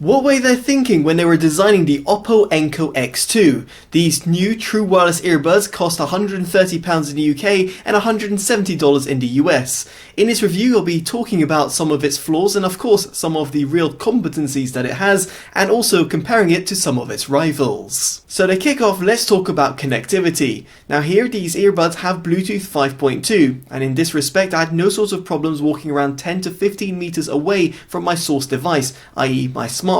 What were they thinking when they were designing the Oppo Enco X2? These new True Wireless earbuds cost £130 in the UK and $170 in the US. In this review I'll be talking about some of its flaws and of course some of the real competencies that it has, and also comparing it to some of its rivals. So to kick off, let's talk about connectivity. Now here these earbuds have Bluetooth 5.2, and in this respect I had no sorts of problems walking around 10 to 15 meters away from my source device, i.e. my smartphone.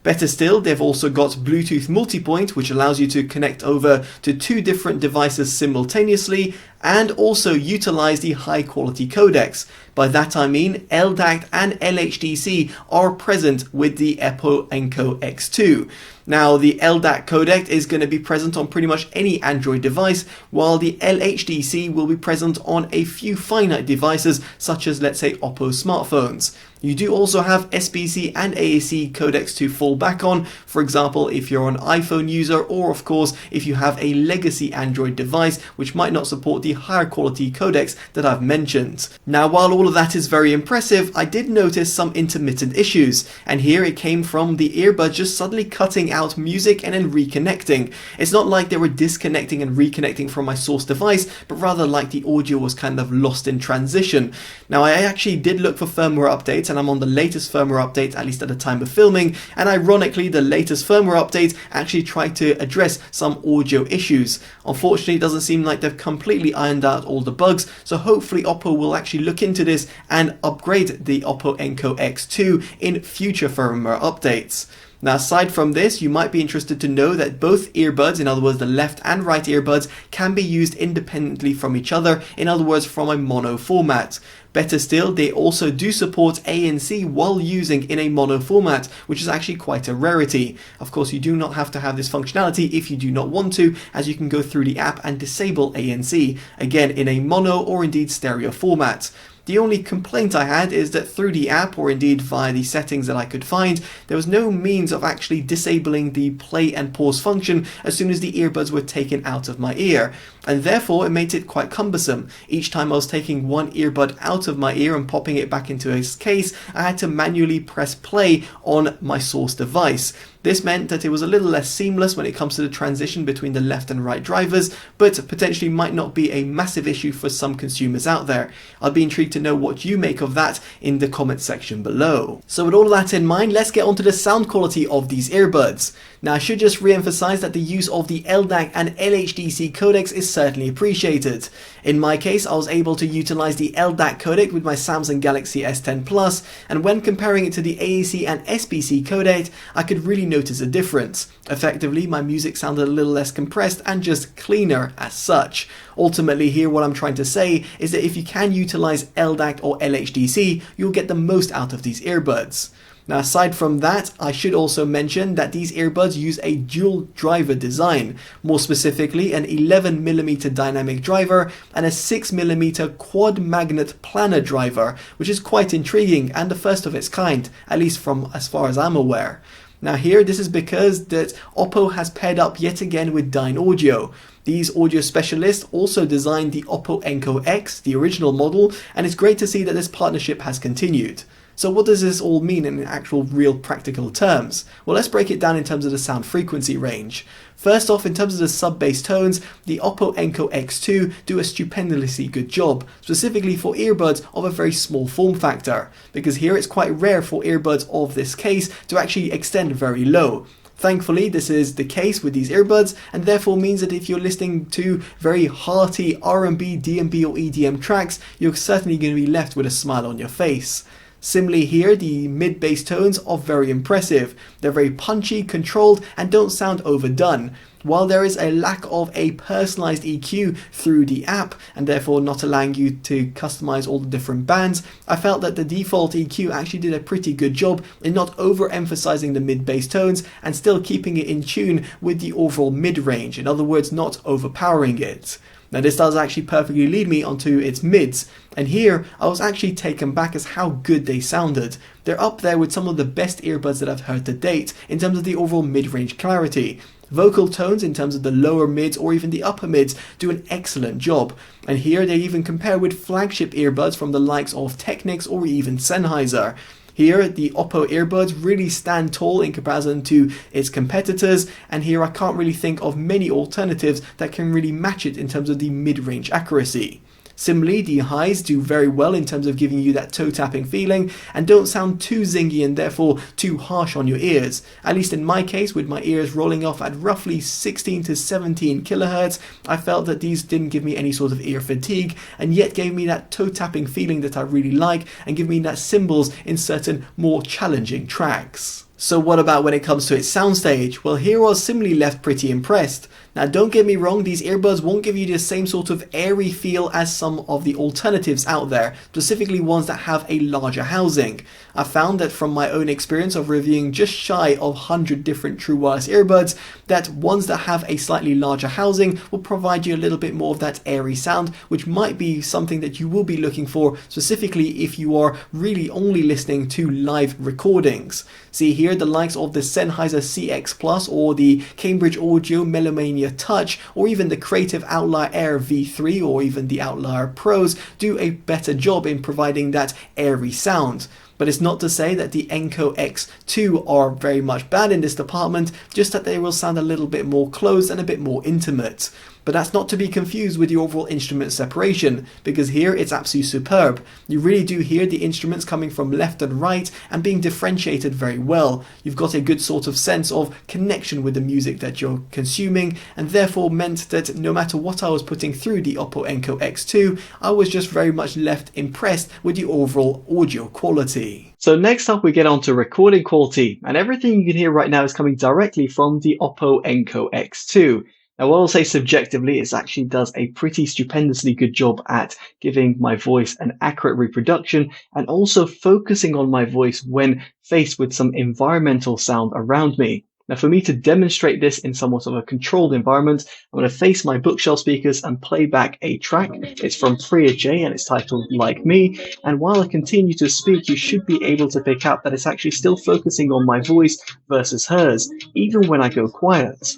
Better still, they've also got Bluetooth multipoint, which allows you to connect over to two different devices simultaneously, and also utilize the high quality codecs. By that I mean LDAC and LHDC are present with the Oppo Enco X2. Now the LDAC codec is going to be present on pretty much any Android device, while the LHDC will be present on a few finite devices such as, let's say, Oppo smartphones. You do also have SBC and AAC codecs to fall back on, for example if you're an iPhone user, or of course if you have a legacy Android device which might not support the higher quality codecs that I've mentioned. Now while all of that is very impressive, I did notice some intermittent issues, and here it came from the earbud just suddenly cutting out music and then reconnecting. It's not like they were disconnecting and reconnecting from my source device, but rather like the audio was kind of lost in transition. Now I actually did look for firmware updates, and I'm on the latest firmware update, at least at the time of filming, and ironically the latest firmware update actually tried to address some audio issues. Unfortunately it doesn't seem like they've completely ironed out all the bugs, so hopefully Oppo will actually look into this and upgrade the Oppo Enco X2 in future firmware updates. Now aside from this, you might be interested to know that both earbuds, in other words the left and right earbuds, can be used independently from each other, in other words from a mono format. Better still, they also do support ANC while using in a mono format, which is actually quite a rarity. Of course you do not have to have this functionality if you do not want to, as you can go through the app and disable ANC, again in a mono or indeed stereo format. The only complaint I had is that through the app, or indeed via the settings that I could find, there was no means of actually disabling the play and pause function as soon as the earbuds were taken out of my ear, and therefore it made it quite cumbersome. Each time I was taking one earbud out of my ear and popping it back into its case, I had to manually press play on my source device. This meant that it was a little less seamless when it comes to the transition between the left and right drivers, but potentially might not be a massive issue for some consumers out there. I'd be intrigued to know what you make of that in the comment section below. So with all of that in mind, let's get onto the sound quality of these earbuds. Now I should just re-emphasize that the use of the LDAC and LHDC codecs is certainly appreciated. In my case, I was able to utilize the LDAC codec with my Samsung Galaxy S10 Plus, and when comparing it to the AAC and SBC codec, I could really notice a difference. Effectively, my music sounded a little less compressed and just cleaner as such. Ultimately here what I'm trying to say is that if you can utilize LDAC or LHDC, you'll get the most out of these earbuds. Now aside from that, I should also mention that these earbuds use a dual driver design, more specifically an 11mm dynamic driver and a 6mm quad magnet planar driver, which is quite intriguing and the first of its kind, at least from as far as I'm aware. Now here, this is because that Oppo has paired up yet again with Dyne Audio. These audio specialists also designed the Oppo Enco X, the original model, and it's great to see that this partnership has continued. So what does this all mean in actual real practical terms? Well, let's break it down in terms of the sound frequency range. First off, in terms of the sub-bass tones, the Oppo Enco X2 do a stupendously good job, specifically for earbuds of a very small form factor, because here it's quite rare for earbuds of this case to actually extend very low. Thankfully, this is the case with these earbuds, and therefore means that if you're listening to very hearty R&B, D&B or EDM tracks, you're certainly going to be left with a smile on your face. Similarly here, the mid-bass tones are very impressive. They're very punchy, controlled, and don't sound overdone. While there is a lack of a personalized EQ through the app, and therefore not allowing you to customize all the different bands, I felt that the default EQ actually did a pretty good job in not overemphasizing the mid-bass tones and still keeping it in tune with the overall mid-range, in other words, not overpowering it. Now this does actually perfectly lead me onto its mids, and here I was actually taken back as how good they sounded. They're up there with some of the best earbuds that I've heard to date in terms of the overall mid-range clarity. Vocal tones in terms of the lower mids or even the upper mids do an excellent job, and here they even compare with flagship earbuds from the likes of Technics or even Sennheiser. Here, the Oppo earbuds really stand tall in comparison to its competitors, and here I can't really think of many alternatives that can really match it in terms of the mid-range accuracy. Similarly, the highs do very well in terms of giving you that toe tapping feeling and don't sound too zingy and therefore too harsh on your ears. At least in my case, with my ears rolling off at roughly 16 to 17 kilohertz, I felt that these didn't give me any sort of ear fatigue and yet gave me that toe tapping feeling that I really like and give me that cymbals in certain more challenging tracks. So what about when it comes to its soundstage? Well, here I was similarly left pretty impressed. Now don't get me wrong, these earbuds won't give you the same sort of airy feel as some of the alternatives out there, specifically ones that have a larger housing. I found that from my own experience of reviewing just shy of 100 different True Wireless earbuds, that ones that have a slightly larger housing will provide you a little bit more of that airy sound, which might be something that you will be looking for, specifically if you are really only listening to live recordings. See here the likes of the Sennheiser CX Plus or the Cambridge Audio Melomania Touch or even the Creative Outlier Air V3 or even the Outlier Pros do a better job in providing that airy sound. But it's not to say that the Enco X2 are very much bad in this department, just that they will sound a little bit more closed and a bit more intimate. But that's not to be confused with the overall instrument separation, because here it's absolutely superb. You really do hear the instruments coming from left and right and being differentiated very well. You've got a good sort of sense of connection with the music that you're consuming, and therefore meant that no matter what I was putting through the Oppo Enco X2, I was just very much left impressed with the overall audio quality. So next up we get on to recording quality, and everything you can hear right now is coming directly from the Oppo Enco X2. Now, what I'll say subjectively, it actually does a pretty stupendously good job at giving my voice an accurate reproduction and also focusing on my voice when faced with some environmental sound around me. Now, for me to demonstrate this in somewhat of a controlled environment, I'm going to face my bookshelf speakers and play back a track. It's from Priya J and it's titled Like Me. And while I continue to speak, you should be able to pick up that it's actually still focusing on my voice versus hers, even when I go quiet.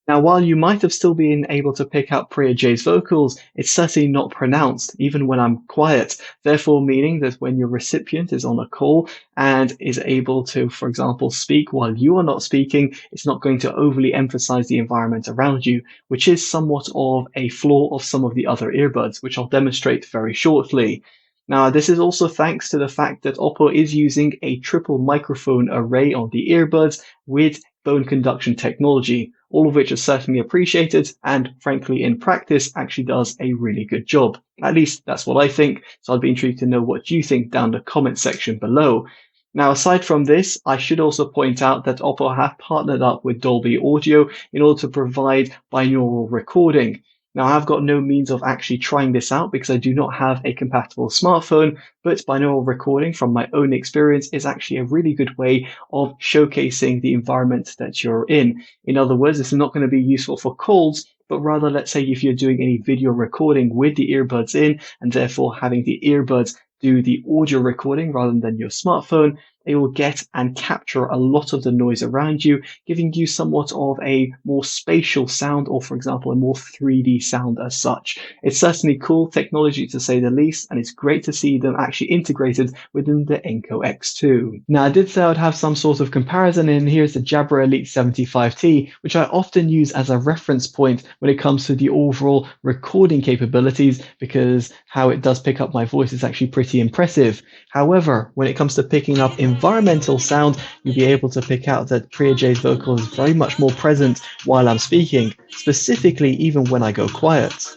Now, while you might have still been able to pick up Priya J's vocals, it's certainly not pronounced, even when I'm quiet, therefore meaning that when your recipient is on a call and is able to, for example, speak while you are not speaking, it's not going to overly emphasize the environment around you, which is somewhat of a flaw of some of the other earbuds, which I'll demonstrate very shortly. Now, this is also thanks to the fact that Oppo is using a triple microphone array on the earbuds with bone conduction technology, all of which is certainly appreciated and, frankly, in practice actually does a really good job. At least that's what I think, so I'd be intrigued to know what you think down the comment section below. Now, aside from this, I should also point out that Oppo have partnered up with Dolby Audio in order to provide binaural recording. Now, I've got no means of actually trying this out because I do not have a compatible smartphone, but binaural recording from my own experience is actually a really good way of showcasing the environment that you're in. In other words, this is not going to be useful for calls, but rather, let's say if you're doing any video recording with the earbuds in and therefore having the earbuds do the audio recording rather than your smartphone, it will get and capture a lot of the noise around you, giving you somewhat of a more spatial sound or, for example, a more 3D sound as such. It's certainly cool technology to say the least, and it's great to see them actually integrated within the Enco X2. Now, I did say I would have some sort of comparison, and here's the Jabra Elite 75T, which I often use as a reference point when it comes to the overall recording capabilities, because how it does pick up my voice is actually pretty impressive. However, when it comes to picking up environmental sound, you'll be able to pick out that Priya J's vocal is very much more present while I'm speaking, specifically even when I go quiet.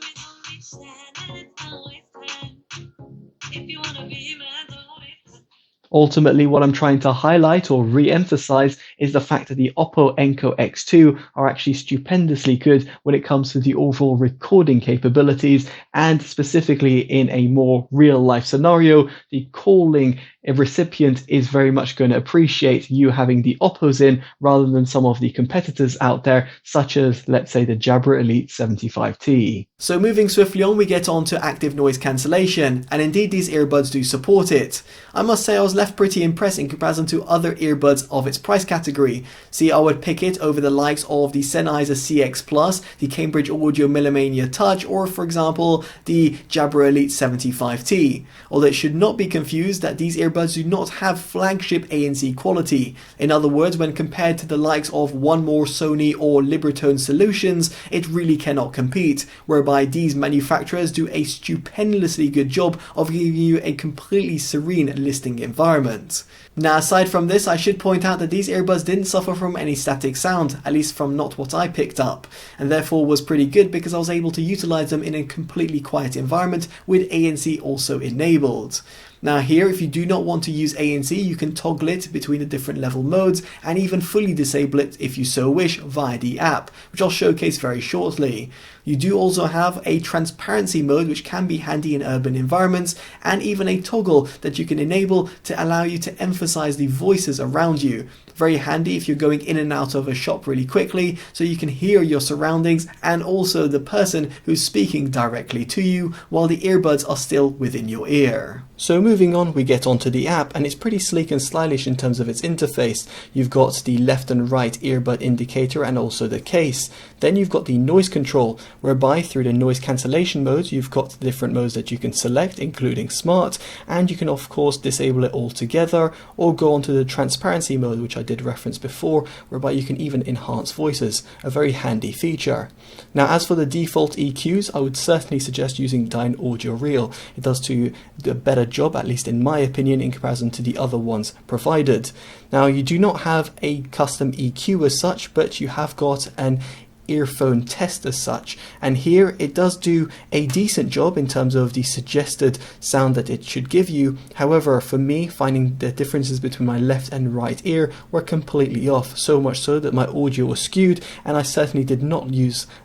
Ultimately, what I'm trying to highlight or re-emphasize is the fact that the Oppo Enco X2 are actually stupendously good when it comes to the overall recording capabilities, and specifically in a more real-life scenario, the calling a recipient is very much going to appreciate you having the Oppos in rather than some of the competitors out there, such as, let's say, the Jabra Elite 75T. So moving swiftly on, we get on to active noise cancellation, and indeed these earbuds do support it. I must say I was left pretty impressed in comparison to other earbuds of its price category. See, I would pick it over the likes of the Sennheiser CX Plus, the Cambridge Audio Melomania Touch, or for example the Jabra Elite 75T. Although it should not be confused that these earbuds do not have flagship ANC quality. In other words, when compared to the likes of One More, Sony or Libratone solutions, it really cannot compete, whereby these manufacturers do a stupendously good job of giving you a completely serene listening environment. Now aside from this, I should point out that these earbuds didn't suffer from any static sound, at least from not what I picked up, and therefore was pretty good because I was able to utilize them in a completely quiet environment with ANC also enabled. Now here, if you do not want to use ANC, you can toggle it between the different level modes and even fully disable it if you so wish via the app, which I'll showcase very shortly. You do also have a transparency mode which can be handy in urban environments, and even a toggle that you can enable to allow you to emphasize the voices around you. Very handy if you're going in and out of a shop really quickly, so you can hear your surroundings and also the person who's speaking directly to you while the earbuds are still within your ear. So moving on, we get onto the app, and it's pretty sleek and stylish in terms of its interface. You've got the left and right earbud indicator and also the case. Then you've got the noise control, whereby through the noise cancellation modes you've got the different modes that you can select, including smart, and you can of course disable it altogether or go onto the transparency mode, which I did reference before, whereby you can even enhance voices, a very handy feature. Now as for the default EQs, I would certainly suggest using Dyne Audio Real. It does do a better job, at least in my opinion, in comparison to the other ones provided. Now you do not have a custom EQ as such, but you have got an earphone test as such, and here it does do a decent job in terms of the suggested sound that it should give you. However, for me, finding the differences between my left and right ear were completely off, so much so that my audio was skewed, and I certainly did not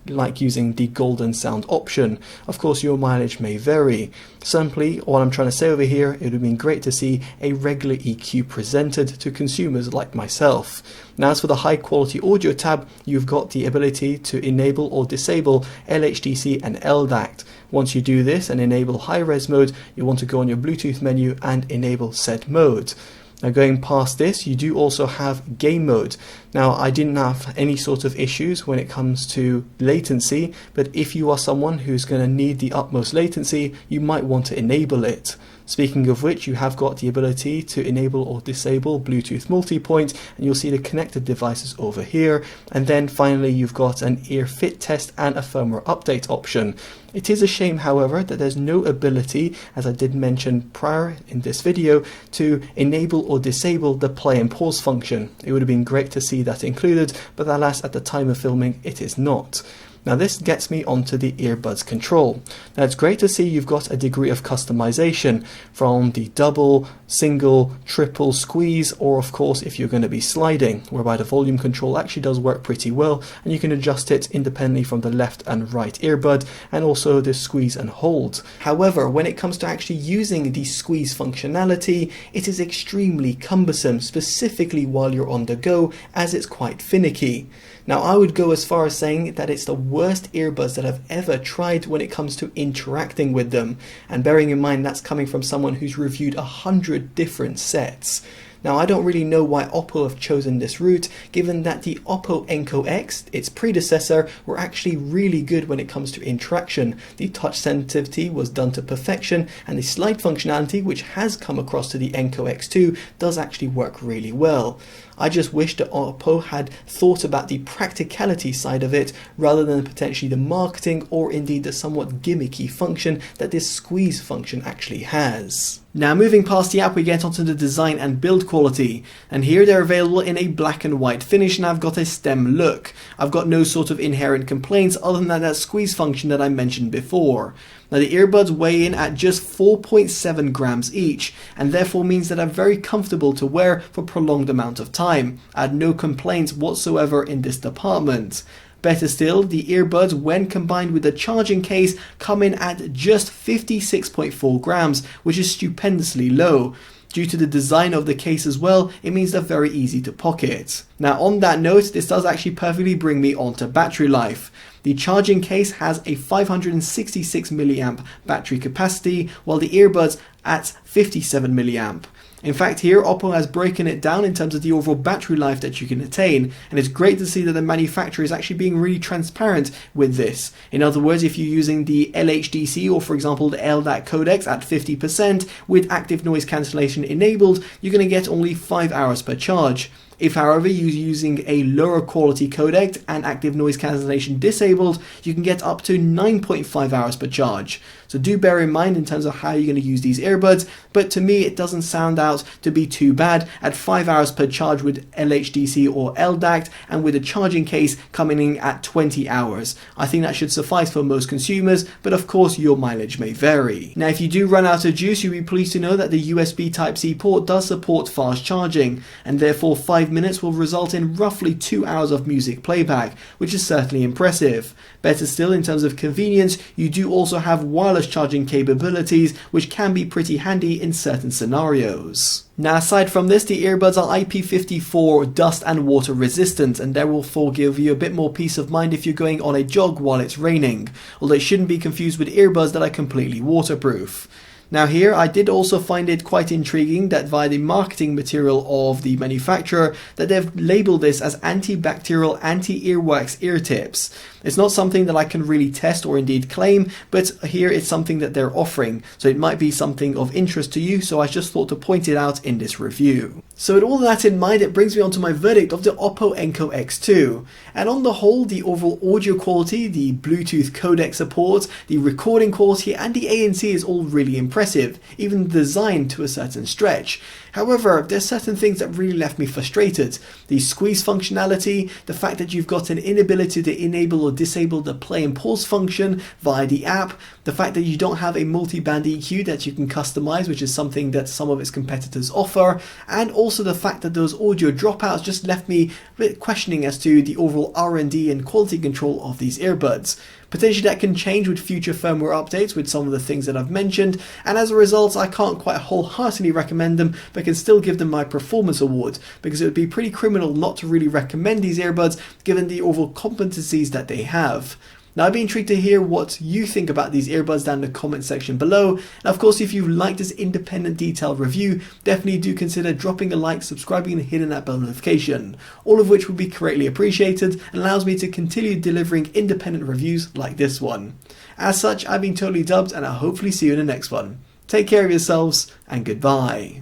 like using the golden sound option. Of course, your mileage may vary. Simply, what I'm trying to say over here, it would have been great to see a regular EQ presented to consumers like myself. Now as for the high quality audio tab, you've got the ability to enable or disable LHDC and LDAC. Once you do this and enable high res mode, you want to go on your Bluetooth menu and enable said mode. Now going past this, you do also have game mode. Now I didn't have any sort of issues when it comes to latency, but if you are someone who's going to need the utmost latency, you might want to enable it. Speaking of which, you have got the ability to enable or disable Bluetooth multipoint, and you'll see the connected devices over here. And then finally, you've got an ear fit test and a firmware update option. It is a shame, however, that there's no ability, as I did mention prior in this video, to enable or disable the play and pause function. It would have been great to see that included, but alas, at the time of filming, it is not. Now this gets me onto the earbuds control. Now it's great to see you've got a degree of customization from the double, single, triple squeeze, or of course if you're going to be sliding, whereby the volume control actually does work pretty well, and you can adjust it independently from the left and right earbud, and also the squeeze and hold. However, when it comes to actually using the squeeze functionality, it is extremely cumbersome, specifically while you're on the go, as it's quite finicky. Now I would go as far as saying that it's the worst earbuds that I've ever tried when it comes to interacting with them, and bearing in mind that's coming from someone who's reviewed 100 different sets. Now I don't really know why Oppo have chosen this route, given that the Oppo Enco X, its predecessor, were actually really good when it comes to interaction. The touch sensitivity was done to perfection, and the slide functionality, which has come across to the Enco X2, does actually work really well. I just wish that Oppo had thought about the practicality side of it rather than potentially the marketing or indeed the somewhat gimmicky function that this squeeze function actually has. Now moving past the app, we get onto the design and build quality, and here they're available in a black and white finish, and I've got a stem look. I've got no sort of inherent complaints other than that squeeze function that I mentioned before. Now the earbuds weigh in at just 4.7 grams each, and therefore means that they're very comfortable to wear for a prolonged amount of time. I had no complaints whatsoever in this department. Better still, the earbuds, when combined with the charging case, come in at just 56.4 grams, which is stupendously low. Due to the design of the case as well, it means they're very easy to pocket. Now on that note, this does actually perfectly bring me onto battery life. The charging case has a 566 milliamp battery capacity, while the earbuds at 57 milliamp. In fact, here Oppo has broken it down in terms of the overall battery life that you can attain, and it's great to see that the manufacturer is actually being really transparent with this. In other words, if you're using the LHDC or, for example, the LDAC codecs at 50% with active noise cancellation enabled, you're going to get only 5 hours per charge. If, however, you're using a lower quality codec and active noise cancellation disabled, you can get up to 9.5 hours per charge. So do bear in mind in terms of how you're going to use these earbuds, but to me it doesn't sound out to be too bad at 5 hours per charge with LHDC or LDAC, and with a charging case coming in at 20 hours. I think that should suffice for most consumers, but of course your mileage may vary. Now, if you do run out of juice, you'll be pleased to know that the USB Type-C port does support fast charging, and therefore 5 minutes will result in roughly 2 hours of music playback, which is certainly impressive. Better still, in terms of convenience, you do also have wireless charging capabilities, which can be pretty handy in certain scenarios. Now, aside from this, the earbuds are IP54 dust and water resistant, and therefore give you a bit more peace of mind if you're going on a jog while it's raining, although it shouldn't be confused with earbuds that are completely waterproof. Now here, I did also find it quite intriguing that via the marketing material of the manufacturer, that they've labeled this as antibacterial anti-earwax ear tips. It's not something that I can really test or indeed claim, but here it's something that they're offering, so it might be something of interest to you, so I just thought to point it out in this review. So with all that in mind, it brings me on to my verdict of the Oppo Enco X2. And on the whole, the overall audio quality, the Bluetooth codec support, the recording quality and the ANC is all really impressive, even the design to a certain stretch. However, there's certain things that really left me frustrated. The squeeze functionality, the fact that you've got an inability to enable or disable the play and pause function via the app, the fact that you don't have a multi-band EQ that you can customize, which is something that some of its competitors offer, and also the fact that those audio dropouts just left me a bit questioning as to the overall R&D and quality control of these earbuds. Potentially that can change with future firmware updates with some of the things that I've mentioned, and as a result I can't quite wholeheartedly recommend them, but can still give them my performance award, because it would be pretty criminal not to really recommend these earbuds given the overall competencies that they have. Now, I'd be intrigued to hear what you think about these earbuds down in the comment section below. And of course, if you liked this independent detailed review, definitely do consider dropping a like, subscribing and hitting that bell notification, all of which would be greatly appreciated and allows me to continue delivering independent reviews like this one. As such, I've been Totally Dubbed, and I'll hopefully see you in the next one. Take care of yourselves and goodbye.